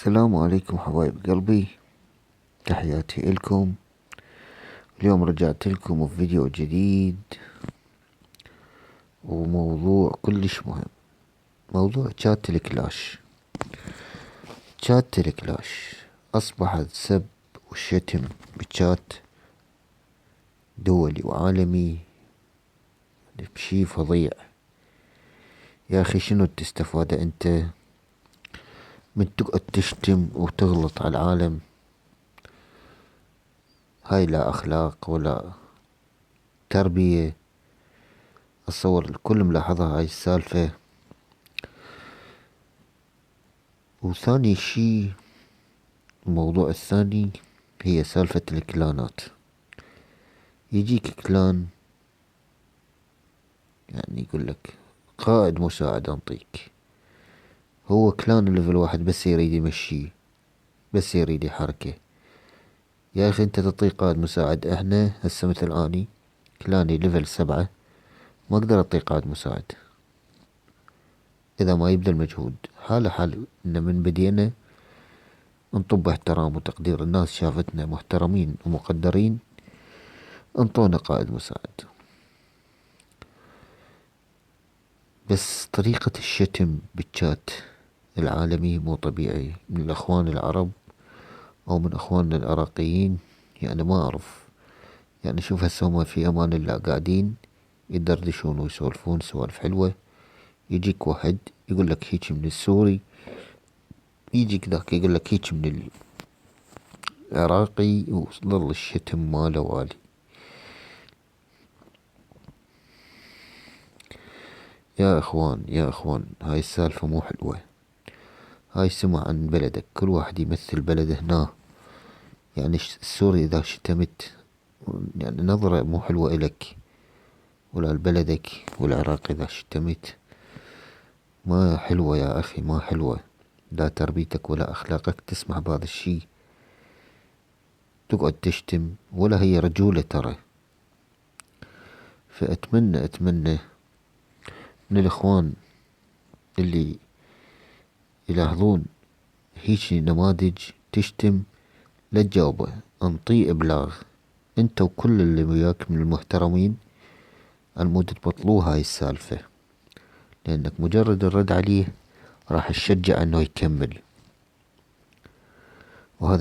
السلام عليكم حبايب قلبي، تحياتي إلكم. اليوم رجعت لكم بفيديو جديد وموضوع كلش مهم. موضوع شات الكلاش. شات الكلاش أصبح السب والشتم بشات دولي وعالمي بشي فظيع. يا أخي شنو تستفاد أنت من تقعد تشتم وتغلط على العالم؟ هاي لا أخلاق ولا تربية. أتصور الكل ملاحظها هاي السالفة. وثاني شي، الموضوع الثاني هي سالفة الكلانات. يجيك كلان يعني يقول لك قائد مساعد انطيك. هو كلان ليفل واحد بس يريد يمشيه، بس يريد يحركه. يا اخي انت تعطيه قائد مساعد. احنا هسه مثل اني كلاني ليفل 7، ما اقدر اعطيه قائد مساعد اذا ما يبذل مجهود. حاله حال ان من بدينا نطب احترام وتقدير، الناس شافتنا محترمين ومقدرين انطونا قائد مساعد. بس طريقة الشتم بالشات العالمي مو طبيعي من الاخوان العرب او من اخواننا العراقيين. يعني ما اعرف، يعني شوف هسه هما في امان الله قاعدين يدردشون ويسولفون سوالف حلوة، يجيك واحد يقول لك هيك من السوري، يجيك ذاك يقول لك هيك من العراقي، وظل الشتم ماله والي. يا اخوان يا اخوان، هاي السالفة مو حلوة. هاي سمع عن بلدك، كل واحد يمثل بلده هنا. يعني السوري اذا شتمت يعني نظرة مو حلوة الك ولا لبلدك، والعراق اذا شتمت ما حلوة يا اخي، ما حلوة. لا تربيتك ولا اخلاقك تسمح بهذا الشي، تقعد تشتم ولا هي رجولة ترى. فاتمنى من الاخوان اللي يلاحظون هيجي نماذج تشتم لا تجاوبه، انطيه ابلاغ انت وكل اللي وياك من المحترمين، المود تبطلوا هاي السالفة. لانك مجرد الرد عليه راح تشجع انه يكمل. وهذا